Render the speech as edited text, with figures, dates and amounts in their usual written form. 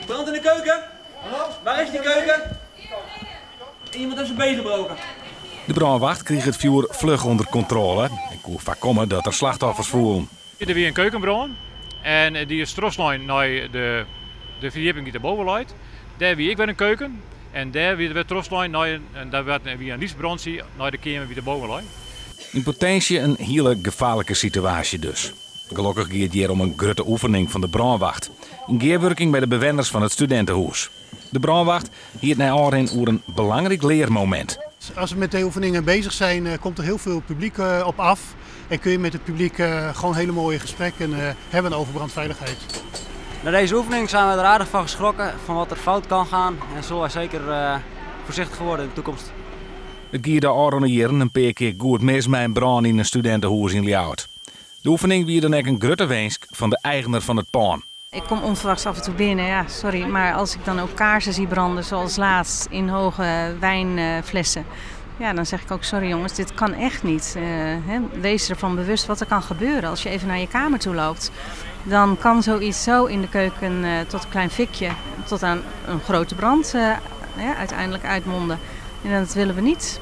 Brand in de keuken? Hallo? Waar is die keuken? Iemand heeft zijn been gebroken. De brandwacht kreeg het vuur vlug onder controle en kon voorkomen dat er slachtoffers voelen. Er weer een keukenbrand en die is troslijn naar de verdieping die erboven ligt. Daar wie ik weer een keuken en daar weer de troslijn en daar werd weer een liefstbrand naar de kamer die erboven ligt. In potentie een hele gevaarlijke situatie dus. Gelukkig gaat het hier om een grote oefening van de brandwacht. In gearwerking bij de bewoners van het studentenhuis. De brandwacht hield naar Aarden over een belangrijk leermoment. Als we met de oefeningen bezig zijn, komt er heel veel publiek op af. En kun je met het publiek gewoon hele mooie gesprekken hebben over brandveiligheid. Na deze oefening zijn we er aardig van geschrokken van wat er fout kan gaan. En zullen wij zeker voorzichtig worden in de toekomst. Het gaat de Aarden jaren een paar keer goed mis met een brand in een studentenhuis in Ljouwert. De oefening was dan ook een grote wensk van de eigenaar van het pand. Ik kom onverwachts af en toe binnen, ja, sorry. Maar als ik dan ook kaarsen zie branden, zoals laatst in hoge wijnflessen. Ja, dan zeg ik ook, sorry jongens, dit kan echt niet. Wees ervan bewust wat er kan gebeuren. Als je even naar je kamer toe loopt, dan kan zoiets zo in de keuken tot een klein fikje, tot aan een grote brand uiteindelijk uitmonden. En dat willen we niet.